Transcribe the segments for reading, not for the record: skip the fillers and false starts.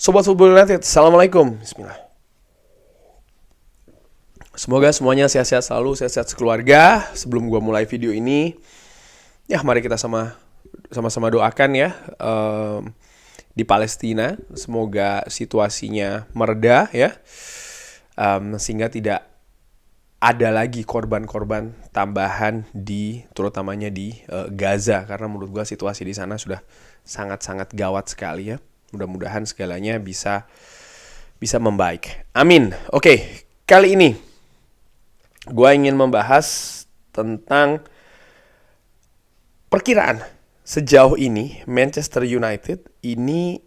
Sobat Football United, Assalamualaikum. Bismillah. Semoga semuanya sehat-sehat selalu, sehat-sehat sekeluarga. Sebelum gue mulai video ini, ya mari kita sama-sama doakan ya di Palestina. Semoga situasinya mereda ya, sehingga tidak ada lagi korban-korban tambahan terutamanya di Gaza, karena menurut gue situasi di sana sudah sangat-sangat gawat sekali ya. Mudah-mudahan segalanya bisa membaik. Amin. Oke, kali ini gue ingin membahas tentang perkiraan sejauh ini Manchester United ini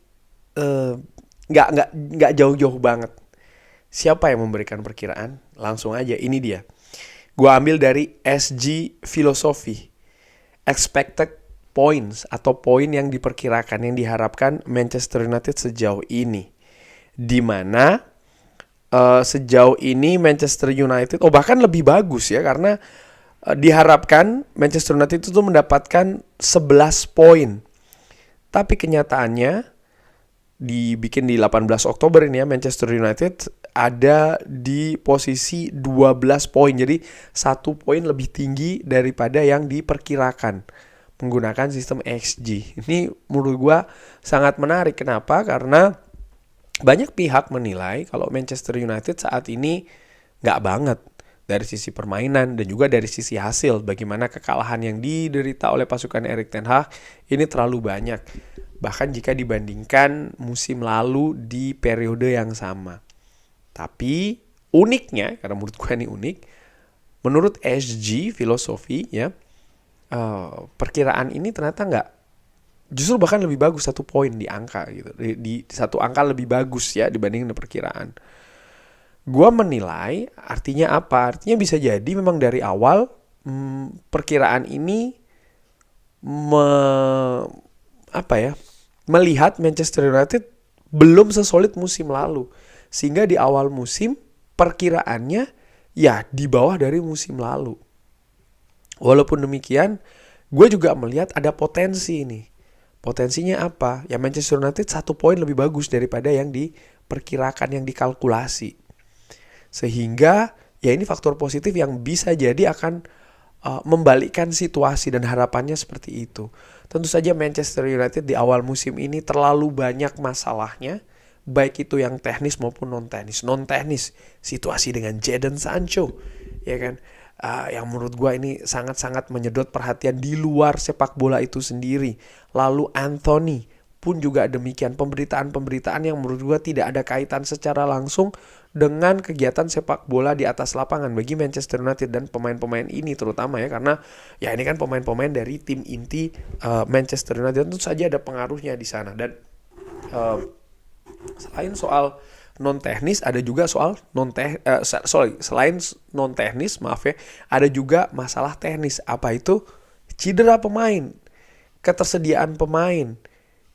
nggak jauh-jauh banget. Siapa yang memberikan perkiraan? Langsung aja, ini dia. Gue ambil dari SG Philosophy, expected points atau poin yang diperkirakan, yang diharapkan Manchester United sejauh ini. Di mana sejauh ini Manchester United bahkan lebih bagus ya, karena diharapkan Manchester United itu mendapatkan 11 poin. Tapi kenyataannya dibikin di 18 Oktober ini ya, Manchester United ada di posisi 12 poin. Jadi 1 poin lebih tinggi daripada yang diperkirakan menggunakan sistem XG. Ini menurut gue sangat menarik. Kenapa? Karena banyak pihak menilai kalau Manchester United saat ini nggak banget dari sisi permainan dan juga dari sisi hasil. Bagaimana kekalahan yang diderita oleh pasukan Erik ten Hag ini terlalu banyak. Bahkan jika dibandingkan musim lalu di periode yang sama. Tapi uniknya, karena menurut gue ini unik, menurut SG Filosofi ya, perkiraan ini ternyata nggak, justru bahkan lebih bagus 1 poin di angka gitu, di 1 angka lebih bagus ya dibandingin perkiraan. Gua menilai artinya apa? Artinya bisa jadi memang dari awal perkiraan ini melihat Manchester United belum sesolid musim lalu, sehingga di awal musim perkiraannya ya di bawah dari musim lalu. Walaupun demikian, gue juga melihat ada potensi nih. Potensinya apa? Ya Manchester United 1 poin lebih bagus daripada yang diperkirakan, yang dikalkulasi. Sehingga ya ini faktor positif yang bisa jadi akan membalikkan situasi, dan harapannya seperti itu. Tentu saja Manchester United di awal musim ini terlalu banyak masalahnya, baik itu yang teknis maupun non-teknis. Non-teknis, situasi dengan Jadon Sancho, ya kan? Yang menurut gue ini sangat-sangat menyedot perhatian di luar sepak bola itu sendiri. Lalu Anthony pun juga demikian, pemberitaan-pemberitaan yang menurut gue tidak ada kaitan secara langsung dengan kegiatan sepak bola di atas lapangan bagi Manchester United dan pemain-pemain ini terutama ya, karena ya ini kan pemain-pemain dari tim inti Manchester United, tentu saja ada pengaruhnya di sana. Dan selain soal non teknis, ada juga soal selain non teknis, ada juga masalah teknis. Apa itu? Cedera pemain, ketersediaan pemain.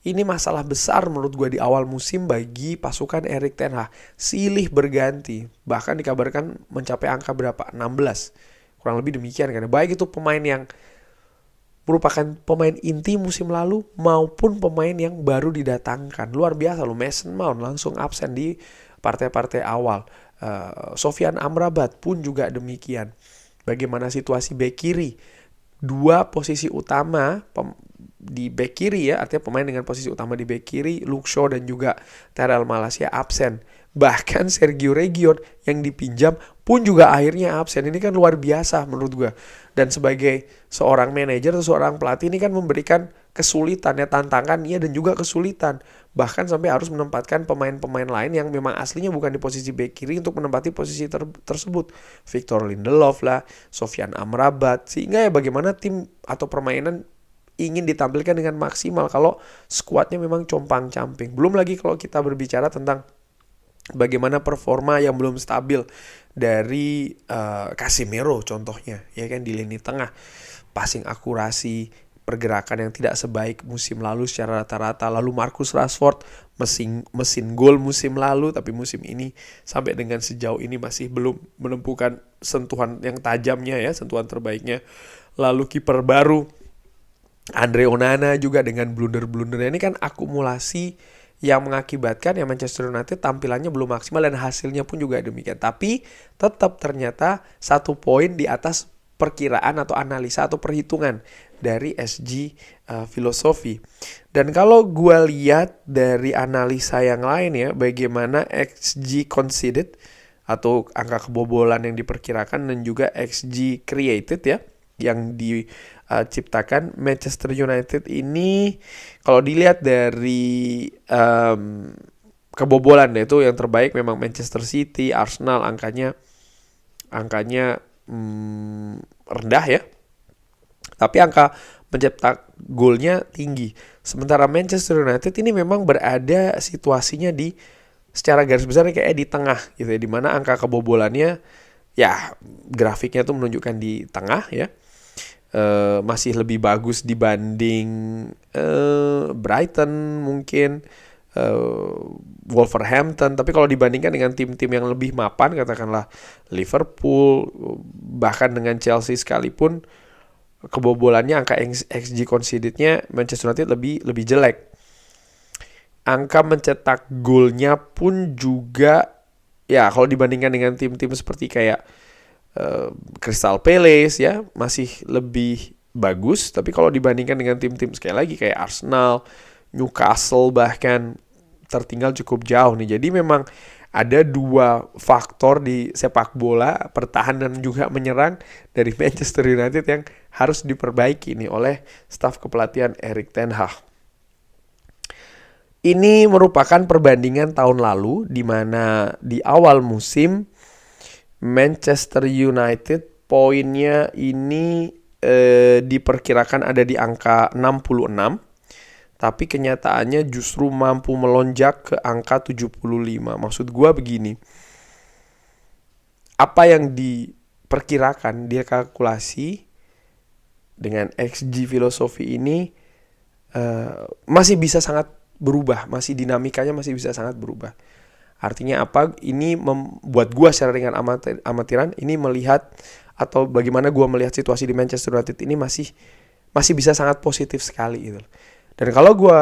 Ini masalah besar menurut gue di awal musim bagi pasukan Erik ten Hag. Silih berganti, bahkan dikabarkan mencapai angka berapa? 16. Kurang lebih demikian kan. Baik itu pemain yang merupakan pemain inti musim lalu maupun pemain yang baru didatangkan. Luar biasa loh, Mason Mount langsung absen di partai-partai awal. Sofyan Amrabat pun juga demikian. Bagaimana situasi bek kiri? 2 posisi utama di bek kiri ya, artinya pemain dengan posisi utama di bek kiri, Luke Shaw dan juga Tyrell Malacia absen. Bahkan Sergio Reguilon yang dipinjam pun juga akhirnya absen. Ini kan luar biasa menurut gue. Dan sebagai seorang manajer atau seorang pelatih, ini kan memberikan kesulitan ya, tantangan ya, dan juga kesulitan. Bahkan sampai harus menempatkan pemain-pemain lain yang memang aslinya bukan di posisi bek kiri untuk menempati posisi tersebut. Victor Lindelof lah, Sofyan Amrabat. Sehingga ya bagaimana tim atau permainan ingin ditampilkan dengan maksimal kalau skuadnya memang compang-camping. Belum lagi kalau kita berbicara tentang bagaimana performa yang belum stabil dari Casemiro contohnya, ya kan, di lini tengah. Passing akurasi, pergerakan yang tidak sebaik musim lalu secara rata-rata. Lalu Marcus Rashford mesin gol musim lalu, tapi musim ini sampai dengan sejauh ini masih belum menemukan sentuhan yang tajamnya ya, sentuhan terbaiknya. Lalu kiper baru Andre Onana juga dengan blunder-blundernya, ini kan akumulasi yang mengakibatkan ya Manchester United tampilannya belum maksimal dan hasilnya pun juga demikian. Tapi tetap ternyata 1 poin di atas perkiraan atau analisa atau perhitungan dari SG Filosofi. Dan kalau gue lihat dari analisa yang lain ya, bagaimana XG conceded atau angka kebobolan yang diperkirakan dan juga XG created ya, yang diciptakan Manchester United ini, kalau dilihat dari kebobolan itu yang terbaik memang Manchester City, Arsenal angkanya rendah ya. Tapi angka pencetak golnya tinggi. Sementara Manchester United ini memang berada situasinya di secara garis besar kayak di tengah gitu ya, di mana angka kebobolannya ya grafiknya tuh menunjukkan di tengah ya. Masih lebih bagus dibanding Brighton mungkin, Wolverhampton. Tapi kalau dibandingkan dengan tim-tim yang lebih mapan, katakanlah Liverpool, bahkan dengan Chelsea sekalipun, kebobolannya, angka XG conceded-nya Manchester United lebih jelek. Angka mencetak golnya pun juga ya kalau dibandingkan dengan tim-tim seperti kayak Crystal Palace ya masih lebih bagus. Tapi kalau dibandingkan dengan tim-tim sekali lagi kayak Arsenal, Newcastle bahkan, tertinggal cukup jauh nih. Jadi memang ada 2 faktor di sepak bola, bertahan dan juga menyerang dari Manchester United yang harus diperbaiki nih oleh staf kepelatihan Erik ten Hag. Ini merupakan perbandingan tahun lalu di mana di awal musim Manchester United poinnya ini diperkirakan ada di angka 66. Tapi kenyataannya justru mampu melonjak ke angka 75. Maksud gue begini. Apa yang diperkirakan, dia kalkulasi dengan XG Filosofi ini masih bisa sangat berubah. Masih dinamikanya masih bisa sangat berubah. Artinya apa? Ini membuat gue secara dengan amatiran ini melihat atau bagaimana gue melihat situasi di Manchester United ini masih bisa sangat positif sekali gitu. Dan kalau gue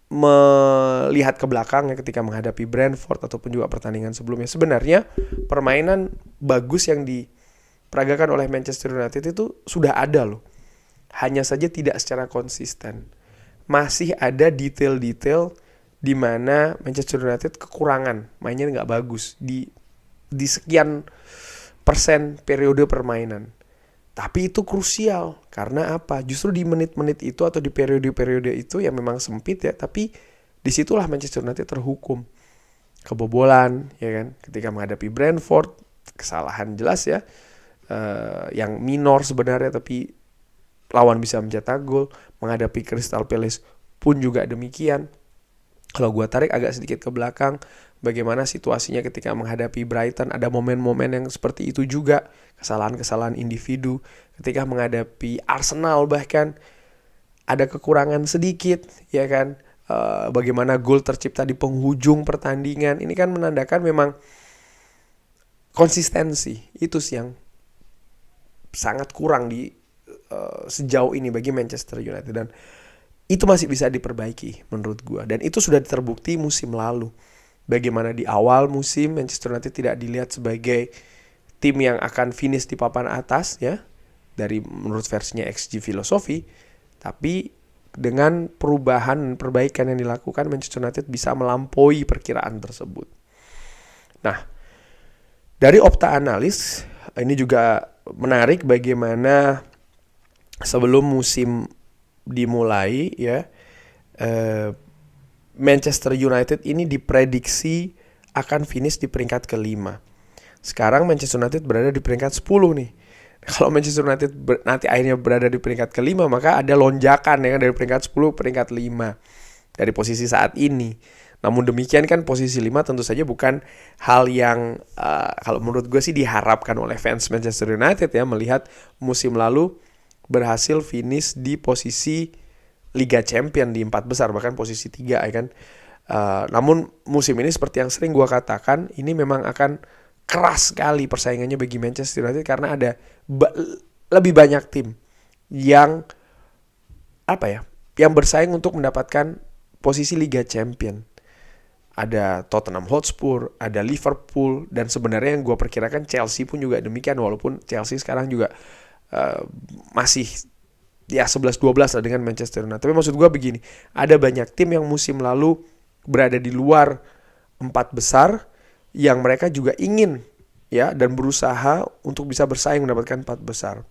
melihat ke belakang ya, ketika menghadapi Brentford ataupun juga pertandingan sebelumnya, sebenarnya permainan bagus yang diperagakan oleh Manchester United itu sudah ada loh. Hanya saja tidak secara konsisten. Masih ada detail-detail di mana Manchester United kekurangan, mainnya nggak bagus di sekian persen periode permainan. Tapi itu krusial, karena apa? Justru di menit-menit itu atau di periode-periode itu yang memang sempit ya, tapi disitulah Manchester United terhukum. Kebobolan, ya kan? Ketika menghadapi Brentford, kesalahan jelas ya, yang minor sebenarnya, tapi lawan bisa mencetak gol. Menghadapi Crystal Palace pun juga demikian. Kalau gue tarik agak sedikit ke belakang, bagaimana situasinya ketika menghadapi Brighton, ada momen-momen yang seperti itu juga, kesalahan-kesalahan individu. Ketika menghadapi Arsenal bahkan ada kekurangan sedikit, ya kan? Bagaimana gol tercipta di penghujung pertandingan, ini kan menandakan memang konsistensi itu sih yang sangat kurang di sejauh ini bagi Manchester United, dan itu masih bisa diperbaiki menurut gue. Dan itu sudah terbukti musim lalu. Bagaimana di awal musim Manchester United tidak dilihat sebagai tim yang akan finish di papan atas ya, dari menurut versinya XG Filosofi. Tapi dengan perubahan dan perbaikan yang dilakukan, Manchester United bisa melampaui perkiraan tersebut. Nah, dari Opta Analis ini juga menarik bagaimana sebelum musim dimulai ya, Manchester United ini diprediksi akan finish di peringkat ke-5. Sekarang Manchester United berada di peringkat 10 nih. Kalau Manchester United nanti akhirnya berada di peringkat ke-5, maka ada lonjakan ya kan, dari peringkat 10 peringkat 5 dari posisi saat ini. Namun demikian kan posisi 5 tentu saja bukan hal yang kalau menurut gue sih diharapkan oleh fans Manchester United ya, melihat musim lalu berhasil finish di posisi Liga Champion di 4 besar, bahkan posisi 3 ya kan. Namun musim ini seperti yang sering gue katakan, ini memang akan keras sekali persaingannya bagi Manchester United, karena ada lebih banyak tim yang yang bersaing untuk mendapatkan posisi Liga Champion. ada Tottenham Hotspur, ada Liverpool, dan sebenarnya yang gue perkirakan Chelsea pun juga demikian, walaupun Chelsea sekarang juga masih ya 11-12 lah dengan Manchester United. Tapi maksud gue begini, ada banyak tim yang musim lalu berada di luar 4 besar yang mereka juga ingin ya dan berusaha untuk bisa bersaing mendapatkan 4 besar.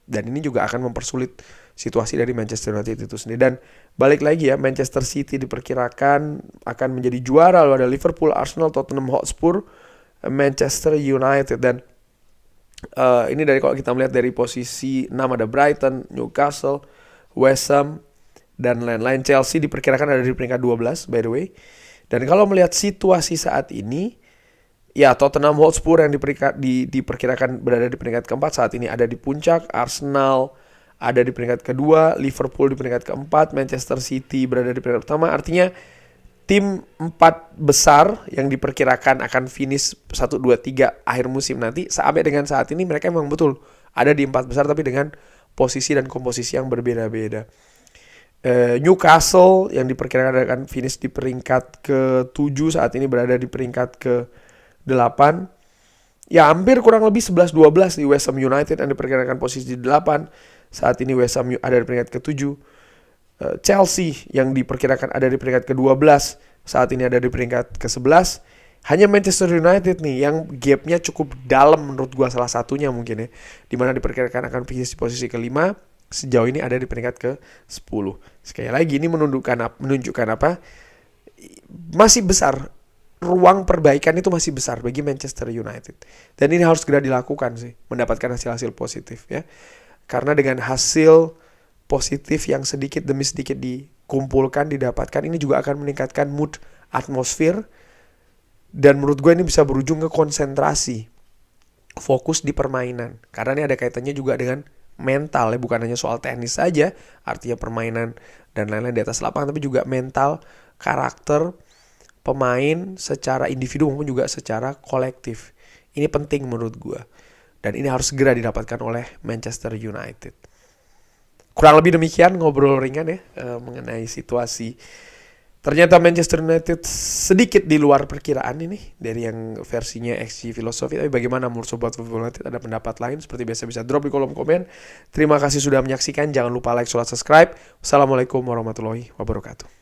Dan ini juga akan mempersulit situasi dari Manchester United itu sendiri. Dan balik lagi ya, Manchester City diperkirakan akan menjadi juara. Lalu ada Liverpool, Arsenal, Tottenham Hotspur, Manchester United. Dan ini dari kalau kita melihat dari posisi 6 ada Brighton, Newcastle, West Ham, dan lain-lain. Chelsea diperkirakan ada di peringkat 12 by the way. Dan kalau melihat situasi saat ini, ya Tottenham Hotspur yang diperkirakan berada di peringkat keempat saat ini ada di puncak, Arsenal ada di peringkat kedua, Liverpool di peringkat keempat, Manchester City berada di peringkat pertama. Artinya tim 4 besar yang diperkirakan akan finish 1, 2, 3 akhir musim nanti, sampai dengan saat ini mereka memang betul ada di 4 besar tapi dengan posisi dan komposisi yang berbeda-beda. Newcastle yang diperkirakan akan finish di peringkat ke-7 saat ini berada di peringkat ke-8. Ya hampir kurang lebih 11-12 di West Ham United yang diperkirakan posisi di 8. Saat ini West Ham ada di peringkat ke-7. Chelsea yang diperkirakan ada di peringkat ke-12 saat ini ada di peringkat ke-11. Hanya Manchester United nih yang gapnya cukup dalam menurut gua, salah satunya mungkin ya, dimana diperkirakan akan finish di posisi ke-5, sejauh ini ada di peringkat ke-10. Sekali lagi ini menunjukkan apa? Masih besar, ruang perbaikan itu masih besar bagi Manchester United. Dan ini harus segera dilakukan sih, mendapatkan hasil-hasil positif ya. Karena dengan hasil positif yang sedikit demi sedikit dikumpulkan, didapatkan, ini juga akan meningkatkan mood, atmosfer. Dan menurut gue ini bisa berujung ke konsentrasi, fokus di permainan. Karena ini ada kaitannya juga dengan mental ya, bukan hanya soal teknis saja, artinya permainan dan lain-lain di atas lapangan, tapi juga mental, karakter pemain secara individu maupun juga secara kolektif. Ini penting menurut gue. Dan ini harus segera didapatkan oleh Manchester United. Kurang lebih demikian ngobrol ringan ya mengenai situasi. Ternyata Manchester United sedikit di luar perkiraan ini dari yang versinya XG Filosofi. Tapi bagaimana menurut Sobat Football United? Ada pendapat lain? Seperti biasa bisa drop di kolom komen. Terima kasih sudah menyaksikan. Jangan lupa like, subscribe. Wassalamualaikum warahmatullahi wabarakatuh.